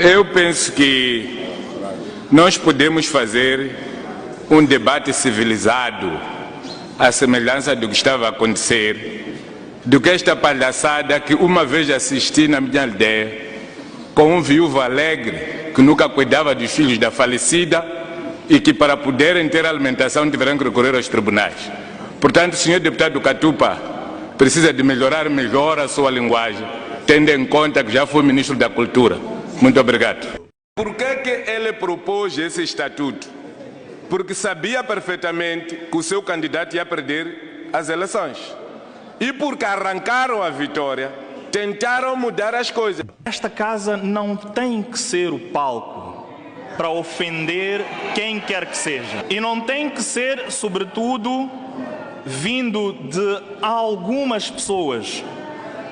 Eu penso que nós podemos fazer um debate civilizado, à semelhança do que estava a acontecer, do que esta palhaçada que uma vez assisti na minha aldeia, com um viúvo alegre que nunca cuidava dos filhos da falecida e que para poderem ter alimentação tiveram que recorrer aos tribunais. Portanto, o senhor deputado Catupa precisa de melhorar a sua linguagem, tendo em conta que já foi ministro da Cultura. Muito obrigado. Por que ele propôs esse estatuto? Porque sabia perfeitamente que o seu candidato ia perder as eleições. E porque arrancaram a vitória, tentaram mudar as coisas. Esta casa não tem que ser o palco para ofender quem quer que seja. E não tem que ser, sobretudo, vindo de algumas pessoas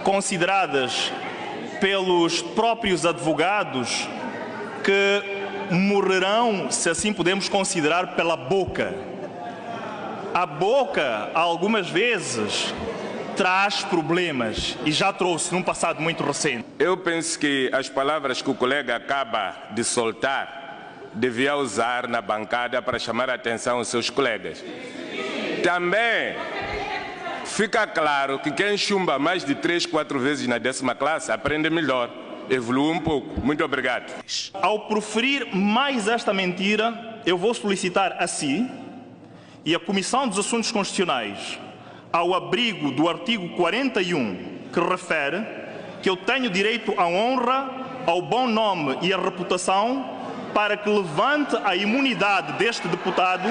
consideradas pelos próprios advogados que morrerão, se assim podemos considerar, pela boca. A boca, algumas vezes, traz problemas e já trouxe num passado muito recente. Eu penso que as palavras que o colega acaba de soltar devia usar na bancada para chamar a atenção aos seus colegas. Também fica claro que quem chumba mais de 3, 4 vezes na 10ª classe aprende melhor, evolui um pouco. Muito obrigado. Ao proferir mais esta mentira, eu vou solicitar a si e a Comissão dos Assuntos Constitucionais, ao abrigo do artigo 41, que refere que eu tenho direito à honra, ao bom nome e à reputação, para que levante a imunidade deste deputado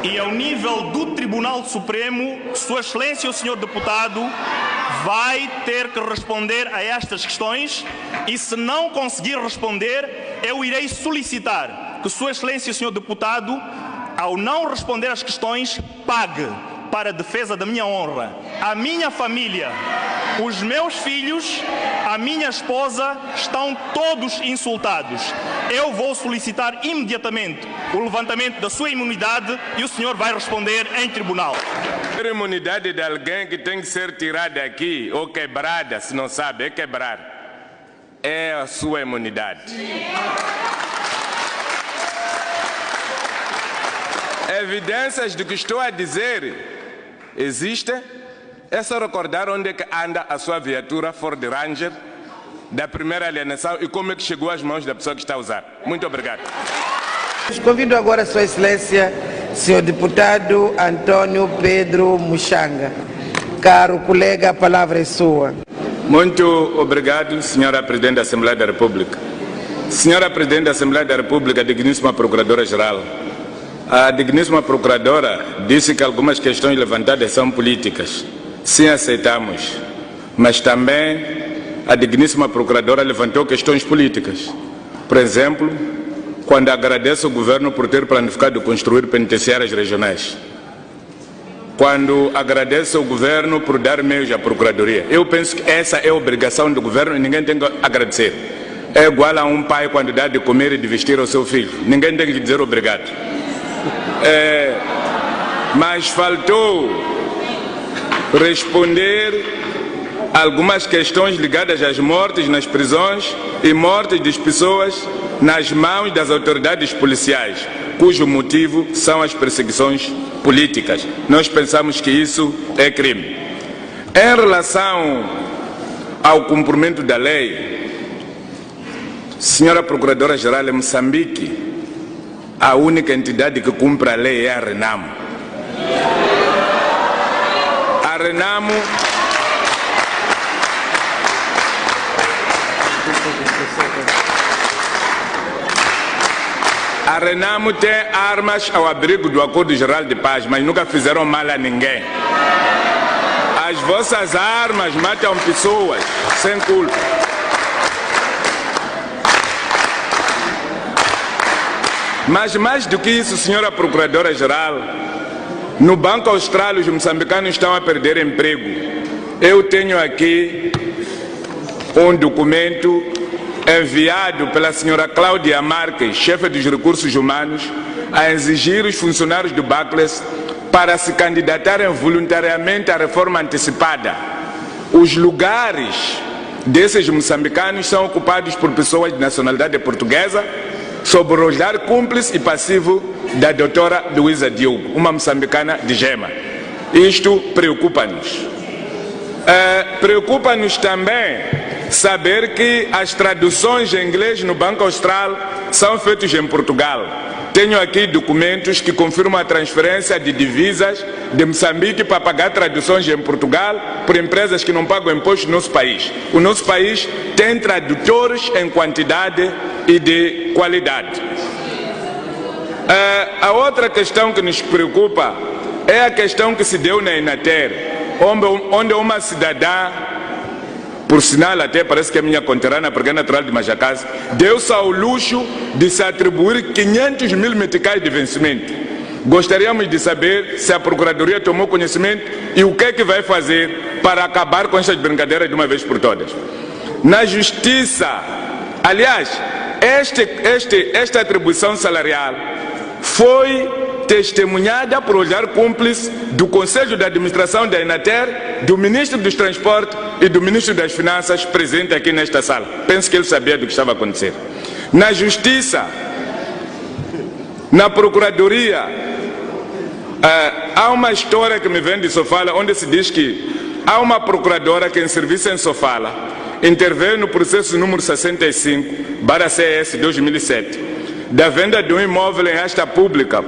e ao nível do Tribunal Supremo, Sua Excelência o Senhor Deputado vai ter que responder a estas questões e se não conseguir responder, eu irei solicitar que Sua Excelência o Senhor Deputado, ao não responder às questões, pague para a defesa da minha honra, a minha família, os meus filhos, a minha esposa estão todos insultados. Eu vou solicitar imediatamente o levantamento da sua imunidade e o senhor vai responder em tribunal. A imunidade de alguém que tem que ser tirada aqui ou quebrada, se não sabe, é quebrar. É a sua imunidade. Evidências do que estou a dizer existem. É só recordar onde é que anda a sua viatura Ford Ranger da primeira alienação e como é que chegou às mãos da pessoa que está a usar. Muito obrigado. Convido agora a Sua Excelência, Senhor Deputado Antônio Pedro Muxanga. Caro colega, a palavra é sua. Muito obrigado, Senhora Presidente da Assembleia da República. Senhora Presidente da Assembleia da República, digníssima Procuradora-Geral. A digníssima Procuradora disse que algumas questões levantadas são políticas. Sim, aceitamos. Mas também a digníssima Procuradora levantou questões políticas. Por exemplo, quando agradece o governo por ter planificado construir penitenciárias regionais. Quando agradece o governo por dar meios à Procuradoria. Eu penso que essa é a obrigação do governo e ninguém tem que agradecer. É igual a um pai quando dá de comer e de vestir ao seu filho. Ninguém tem que dizer obrigado. Mas faltou responder algumas questões ligadas às mortes nas prisões e mortes das pessoas nas mãos das autoridades policiais, cujo motivo são as perseguições políticas. Nós pensamos que isso é crime. Em relação ao cumprimento da lei, Senhora Procuradora-Geral, em Moçambique, a única entidade que cumpre a lei é a Renamo. A Renamo tem armas ao abrigo do Acordo Geral de Paz, mas nunca fizeram mal a ninguém. As vossas armas matam pessoas sem culpa. Mas mais do que isso, Senhora Procuradora-Geral, no Banco Austral os moçambicanos estão a perder emprego. Eu tenho aqui um documento enviado pela senhora Cláudia Marques, chefe dos recursos humanos, a exigir os funcionários do Barclays para se candidatarem voluntariamente à reforma antecipada. Os lugares desses moçambicanos são ocupados por pessoas de nacionalidade portuguesa, sob o olhar cúmplice e passivo da doutora Luísa Diogo, uma moçambicana de Gema. Isto preocupa-nos. Preocupa-nos também saber que as traduções em inglês no Banco Austral são feitas em Portugal. Tenho aqui documentos que confirmam a transferência de divisas de Moçambique para pagar traduções em Portugal por empresas que não pagam imposto no nosso país. O nosso país tem tradutores em quantidade e de qualidade. A outra questão que nos preocupa é a questão que se deu na Inater, onde uma cidadã, por sinal até parece que é minha conterrânea, porque é natural de Majacás, deu-se ao luxo de se atribuir 500 mil meticais de vencimento. Gostaríamos de saber se a Procuradoria tomou conhecimento e o que é que vai fazer para acabar com estas brincadeiras de uma vez por todas. Na Justiça, aliás, esta atribuição salarial foi testemunhada por olhar cúmplice do Conselho de Administração da Inater, do Ministro dos Transportes e do Ministro das Finanças presente aqui nesta sala. Penso que ele sabia do que estava a acontecer. Na Justiça, na Procuradoria, há uma história que me vem de Sofala, onde se diz que há uma procuradora que em serviço em Sofala interveio no processo número 65/CS 2007 da venda de um imóvel em asta pública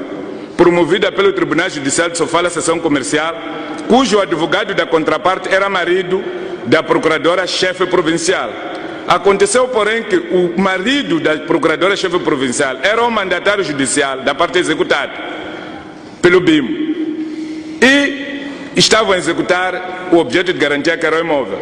promovida pelo Tribunal Judicial de Sofala, seção comercial, cujo advogado da contraparte era marido da procuradora-chefe provincial. Aconteceu, porém, que o marido da procuradora-chefe provincial era o mandatário judicial da parte executada pelo BIM e estavam a executar o objeto de garantia, que era o imóvel.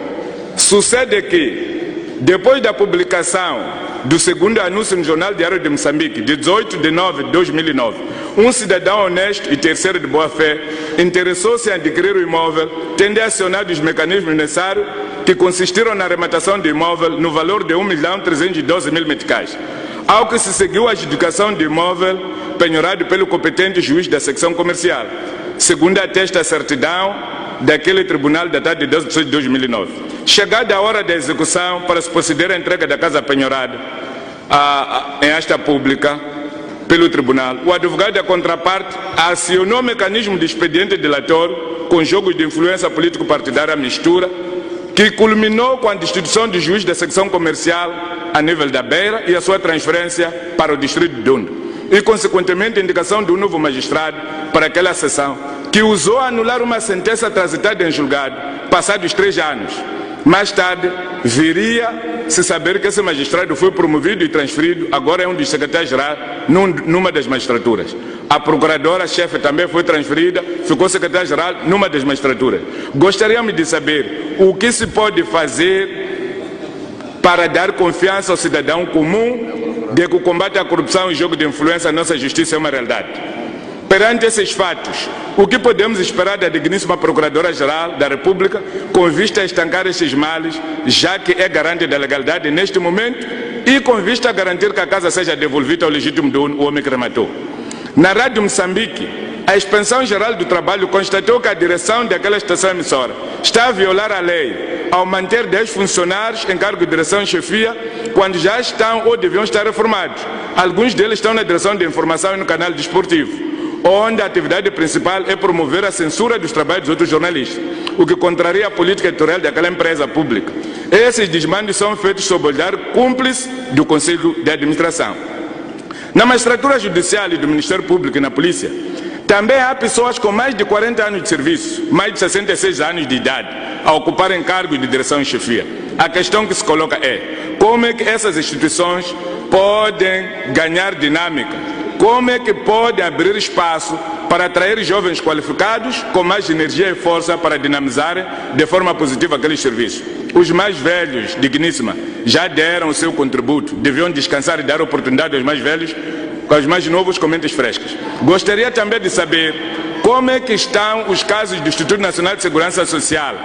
Sucede que, depois da publicação do segundo anúncio no Jornal Diário de Moçambique, de 18 de nove de 2009, um cidadão honesto e terceiro de boa-fé interessou-se em adquirir o imóvel, tendo acionado os mecanismos necessários que consistiram na arrematação do imóvel no valor de 1.312.000 meticais. Ao que se seguiu a adjudicação do imóvel penhorado pelo competente juiz da secção comercial, segundo atesta a certidão daquele tribunal datado de 12 de 2009. Chegada a hora da execução para se proceder à entrega da casa penhorada em asta pública pelo tribunal, o advogado da contraparte acionou o mecanismo de expediente delatório com jogos de influência político-partidária mistura, que culminou com a destituição do juiz da secção comercial a nível da Beira e a sua transferência para o distrito de Dondo, e consequentemente a indicação de um novo magistrado para aquela sessão, que usou a anular uma sentença transitada em julgado passados 3 anos. Mais tarde, viria-se saber que esse magistrado foi promovido e transferido, agora é um dos secretários-gerais numa das magistraturas. A procuradora-chefe também foi transferida, ficou secretária-geral numa das magistraturas. Gostaríamos de saber o que se pode fazer para dar confiança ao cidadão comum de que o combate à corrupção e jogo de influência na nossa justiça é uma realidade. Perante esses fatos, o que podemos esperar da digníssima Procuradora-Geral da República com vista a estancar estes males, já que é garante da legalidade neste momento e com vista a garantir que a casa seja devolvida ao legítimo dono, o homem que rematou? Na Rádio Moçambique, a Inspeção Geral do Trabalho constatou que a direção daquela estação emissora está a violar a lei ao manter 10 funcionários em cargo de direção e chefia, quando já estão ou deviam estar reformados. Alguns deles estão na direção de informação e no canal desportivo, onde a atividade principal é promover a censura dos trabalhos dos outros jornalistas, o que contraria a política editorial daquela empresa pública. Esses desmandos são feitos sob o olhar cúmplice do Conselho de Administração. Na magistratura judicial e do Ministério Público e na polícia, também há pessoas com mais de 40 anos de serviço, mais de 66 anos de idade, a ocuparem cargos de direção e chefia. A questão que se coloca é: como é que essas instituições podem ganhar dinâmica? Como é que podem abrir espaço para atrair jovens qualificados com mais energia e força para dinamizarem de forma positiva aqueles serviços? Os mais velhos, digníssima, já deram o seu contributo, deviam descansar e dar oportunidade aos mais velhos, com os mais novos com mentes frescas. Gostaria também de saber como é que estão os casos do Instituto Nacional de Segurança Social,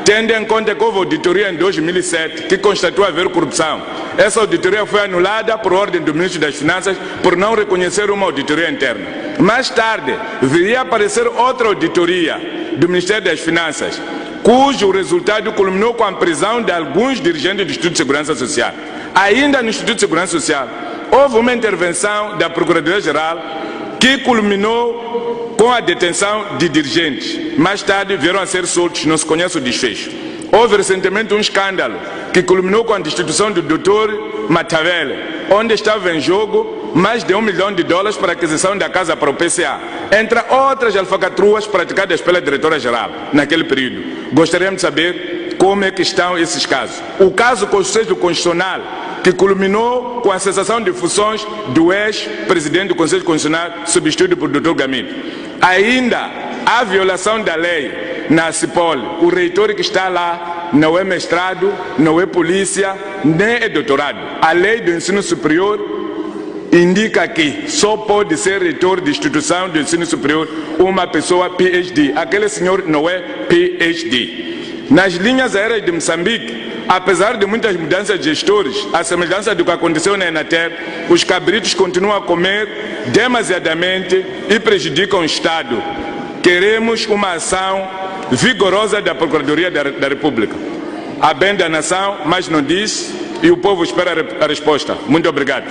tendo em conta que houve auditoria em 2007 que constatou haver corrupção. Essa auditoria foi anulada por ordem do Ministro das Finanças por não reconhecer uma auditoria interna. Mais tarde, viria a aparecer outra auditoria do Ministério das Finanças, cujo resultado culminou com a prisão de alguns dirigentes do Instituto de Segurança Social. Ainda no Instituto de Segurança Social, houve uma intervenção da Procuradoria-Geral que culminou com a detenção de dirigentes. Mais tarde vieram a ser soltos, não se conhece o desfecho. Houve recentemente um escândalo que culminou com a destituição do Dr. Matavele, onde estava em jogo mais de $1 milhão para a aquisição da casa para o PCA, entre outras alfacatruas praticadas pela diretora-geral naquele período. Gostaríamos de saber como é que estão esses casos. O caso Conselho Constitucional, que culminou com a cessação de funções do ex-presidente do Conselho Constitucional, substituído por Dr. Gamito. Ainda há violação da lei na CIPOL. O reitor que está lá não é mestrado, não é polícia, nem é doutorado. A lei do ensino superior indica que só pode ser reitor de instituição de ensino superior uma pessoa PhD. Aquele senhor não é PhD. Nas linhas aéreas de Moçambique, apesar de muitas mudanças de gestores, a semelhança do que aconteceu na Enatel, os cabritos continuam a comer demasiadamente e prejudicam o Estado. Queremos uma ação vigorosa da Procuradoria da República. A bem da nação, mas não diz, e o povo espera a resposta. Muito obrigado.